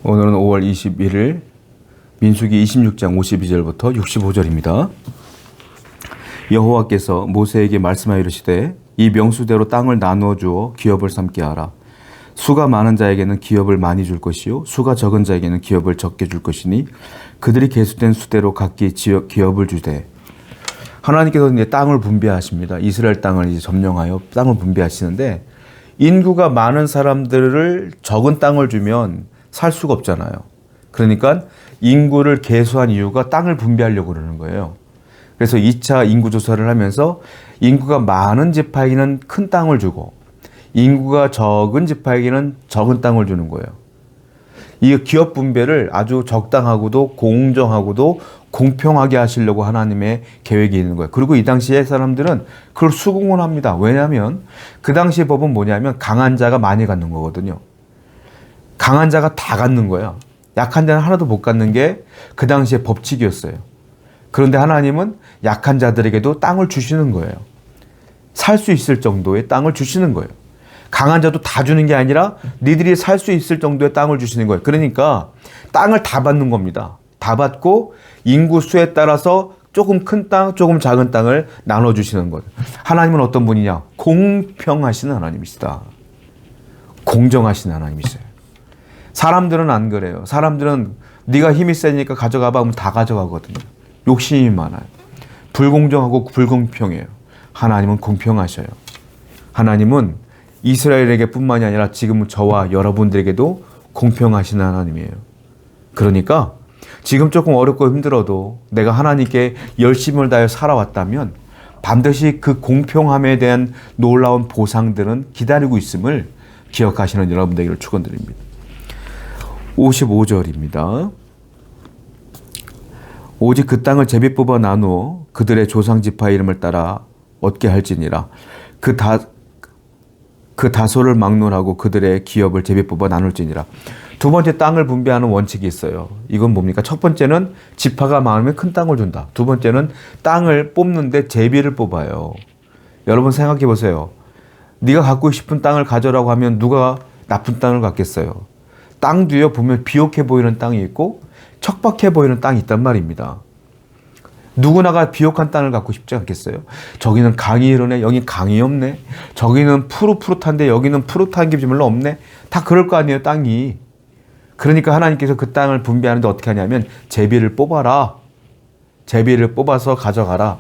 오늘은 5월 21일 민수기 26장 52절부터 65절입니다. 여호와께서 모세에게 말씀하여 이르시되 이 명수대로 땅을 나누어 주어 기업을 삼게 하라. 수가 많은 자에게는 기업을 많이 줄 것이요 수가 적은 자에게는 기업을 적게 줄 것이니 그들이 계수된 수대로 각기 기업을 주되. 하나님께서 이제 땅을 분배하십니다. 이스라엘 땅을 이제 점령하여 땅을 분배하시는데 인구가 많은 사람들을 적은 땅을 주면 살 수가 없잖아요. 그러니까 인구를 계수한 이유가 땅을 분배하려고 그러는 거예요. 그래서 2차 인구 조사를 하면서 인구가 많은 지파에게는 큰 땅을 주고 인구가 적은 지파에게는 적은 땅을 주는 거예요. 이 기업 분배를 아주 적당하고도 공정하고도 공평하게 하시려고 하나님의 계획이 있는 거예요. 그리고 이 당시에 사람들은 그걸 수긍을 합니다. 왜냐하면 그 당시의 법은 뭐냐면 강한 자가 많이 갖는 거거든요. 강한 자가 다 갖는 거예요. 약한 자는 하나도 못 갖는 게 그 당시의 법칙이었어요. 그런데 하나님은 약한 자들에게도 땅을 주시는 거예요. 살 수 있을 정도의 땅을 주시는 거예요. 강한 자도 다 주는 게 아니라 니들이 살 수 있을 정도의 땅을 주시는 거예요. 그러니까 땅을 다 받는 겁니다. 다 받고 인구 수에 따라서 조금 큰 땅, 조금 작은 땅을 나눠주시는 거예요. 하나님은 어떤 분이냐? 공평하신 하나님이시다. 공정하신 하나님이세요. 사람들은 안 그래요. 사람들은 네가 힘이 세니까 가져가봐 하면 다 가져가거든요. 욕심이 많아요. 불공정하고 불공평해요. 하나님은 공평하셔요. 하나님은 이스라엘에게 뿐만이 아니라 지금 저와 여러분들에게도 공평하신 하나님이에요. 그러니까 지금 조금 어렵고 힘들어도 내가 하나님께 열심을 다해 살아왔다면 반드시 그 공평함에 대한 놀라운 보상들은 기다리고 있음을 기억하시는 여러분들에게 축원드립니다. 55절입니다. 오직 그 땅을 제비 뽑아 나누어 그들의 조상 지파 이름을 따라 얻게 할지니라. 그 다소를 막론하고 그들의 기업을 제비 뽑아 나눌지니라. 두 번째 땅을 분배하는 원칙이 있어요. 이건 뭡니까? 첫 번째는 지파가 많으면 큰 땅을 준다. 두 번째는 땅을 뽑는데 제비를 뽑아요. 여러분 생각해 보세요. 네가 갖고 싶은 땅을 가져라고 하면 누가 나쁜 땅을 갖겠어요? 땅 뒤에 보면 비옥해 보이는 땅이 있고 척박해 보이는 땅이 있단 말입니다. 누구나가 비옥한 땅을 갖고 싶지 않겠어요? 저기는 강이 흐르네, 여기 강이 없네. 저기는 푸릇푸릇한데 여기는 푸릇한 게 별로 없네. 다 그럴 거 아니에요, 땅이. 그러니까 하나님께서 그 땅을 분배하는데 어떻게 하냐면 제비를 뽑아라. 제비를 뽑아서 가져가라.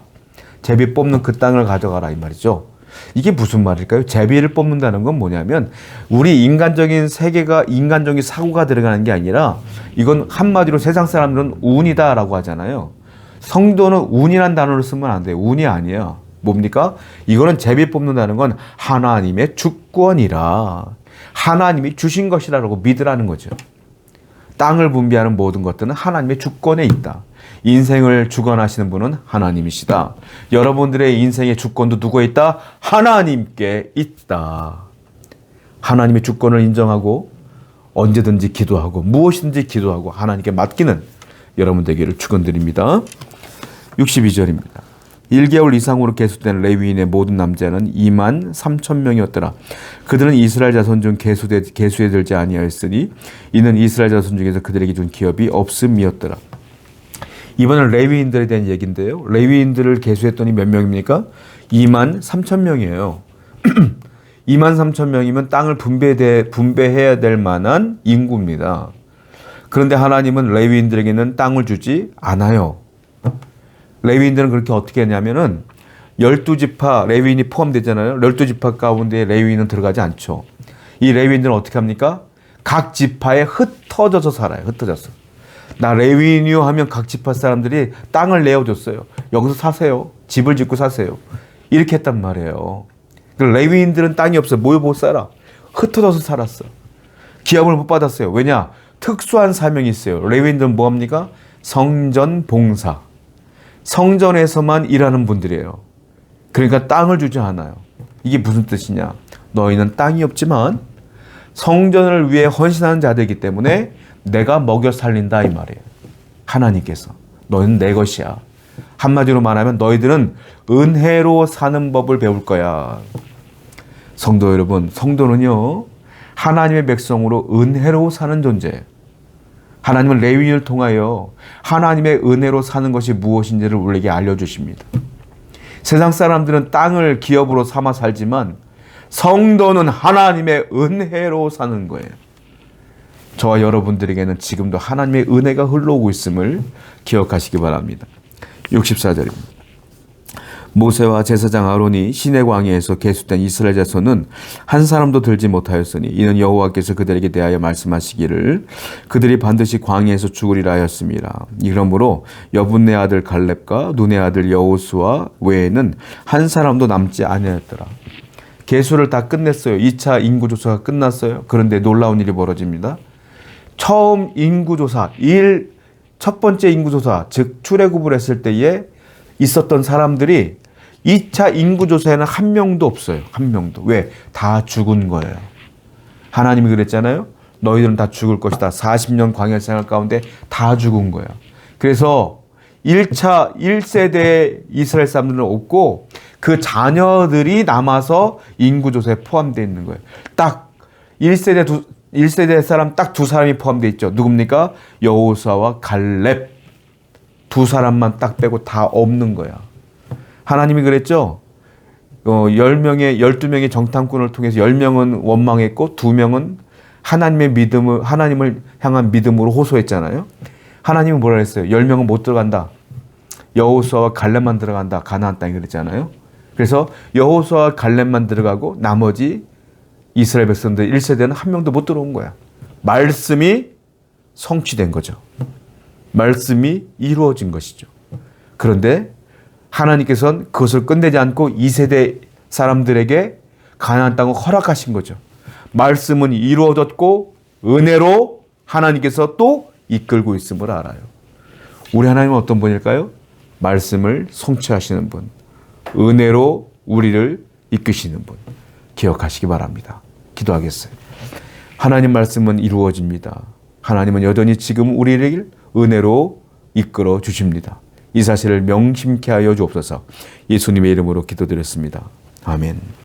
제비 뽑는 그 땅을 가져가라 이 말이죠. 이게 무슨 말일까요? 제비를 뽑는다는 건 뭐냐면 우리 인간적인 세계가 인간적인 사고가 들어가는 게 아니라 이건 한마디로 세상 사람들은 운이다라고 하잖아요. 성도는 운이란 단어를 쓰면 안 돼요. 운이 아니에요. 뭡니까? 이거는 제비 뽑는다는 건 하나님의 주권이라 하나님이 주신 것이라고 믿으라는 거죠. 땅을 분배하는 모든 것들은 하나님의 주권에 있다. 인생을 주관하시는 분은 하나님이시다. 여러분들의 인생의 주권도 누구에 있다? 하나님께 있다. 하나님의 주권을 인정하고 언제든지 기도하고 무엇이든지 기도하고 하나님께 맡기는 여러분 되기를 축원드립니다. 62절입니다. 1개월 이상으로 계수된 레위인의 모든 남자는 2만 3천 명이었더라. 그들은 이스라엘 자손 중 계수에 들지 아니하였으니 이는 이스라엘 자손 중에서 그들에게 준 기업이 없음이었더라. 이번엔 레위인들에 대한 얘기인데요. 레위인들을 계수했더니 몇 명입니까? 2만 3천 명이에요. 2만 3천 명이면 땅을 분배해야 될 만한 인구입니다. 그런데 하나님은 레위인들에게는 땅을 주지 않아요. 레위인들은 그렇게 어떻게 했냐면은 12지파 레위인이 포함되잖아요. 12지파 가운데 레위인은 들어가지 않죠. 이 레위인들은 어떻게 합니까? 각 지파에 흩어져서 살아요. 흩어져서. 나 레위인이요 하면 각 지파 사람들이 땅을 내어줬어요. 여기서 사세요. 집을 짓고 사세요. 이렇게 했단 말이에요. 레위인들은 땅이 없어요. 모여 못 살아. 흩어져서 살았어. 기업을 못 받았어요. 왜냐? 특수한 사명이 있어요. 레위인들은 뭐합니까? 성전 봉사. 성전에서만 일하는 분들이에요. 그러니까 땅을 주지 않아요. 이게 무슨 뜻이냐? 너희는 땅이 없지만 성전을 위해 헌신하는 자들이기 때문에 내가 먹여 살린다 이 말이에요. 하나님께서 너희는 내 것이야. 한마디로 말하면 너희들은 은혜로 사는 법을 배울 거야. 성도 여러분, 성도는요 하나님의 백성으로 은혜로 사는 존재예요. 하나님은 레위인을 통하여 하나님의 은혜로 사는 것이 무엇인지를 우리에게 알려주십니다. 세상 사람들은 땅을 기업으로 삼아 살지만 성도는 하나님의 은혜로 사는 거예요. 저와 여러분들에게는 지금도 하나님의 은혜가 흘러오고 있음을 기억하시기 바랍니다. 64절입니다. 모세와 제사장 아론이 시내 광야에서 계수된 이스라엘 자손은 한 사람도 들지 못하였으니 이는 여호와께서 그들에게 대하여 말씀하시기를 그들이 반드시 광야에서 죽으리라 하였습니다. 이러므로 여분네 아들 갈렙과 눈의 아들 여호수아 외에는 한 사람도 남지 아니하였더라. 계수를 다 끝냈어요. 2차 인구조사가 끝났어요. 그런데 놀라운 일이 벌어집니다. 처음 인구조사, 첫 번째 인구조사, 즉 출애굽을 했을 때에 있었던 사람들이 2차 인구조사에는 한 명도 없어요. 한 명도. 왜? 다 죽은 거예요. 하나님이 그랬잖아요. 너희들은 다 죽을 것이다. 40년 광야 생활 가운데 다 죽은 거예요. 그래서 1세대 이스라엘 사람들은 없고 그 자녀들이 남아서 인구조사에 포함되어 있는 거예요. 딱 1세대 사람 딱 두 사람이 포함되어 있죠. 누굽니까? 여호수아와 갈렙. 두 사람만 딱 빼고 다 없는 거야. 하나님이 그랬죠. 12명의 정탐꾼을 통해서 10명은 원망했고 2명은 하나님을 향한 믿음으로 호소했잖아요. 하나님은 뭐라 했어요? 10명은 못 들어간다. 여호수아와 갈렙만 들어간다. 가나안 땅에 그랬잖아요. 그래서 여호수아와 갈렙만 들어가고 나머지 이스라엘 백성들 1세대는 한 명도 못 들어온 거야. 말씀이 성취된 거죠. 말씀이 이루어진 것이죠. 그런데 하나님께서는 그것을 끝내지 않고 2세대 사람들에게 가나안 땅을 허락하신 거죠. 말씀은 이루어졌고 은혜로 하나님께서 또 이끌고 있음을 알아요. 우리 하나님은 어떤 분일까요? 말씀을 성취하시는 분, 은혜로 우리를 이끄시는 분, 기억하시기 바랍니다. 기도하겠어요. 하나님 말씀은 이루어집니다. 하나님은 여전히 지금 우리를 은혜로 이끌어 주십니다. 이 사실을 명심케 하여 주옵소서. 예수님의 이름으로 기도드렸습니다. 아멘.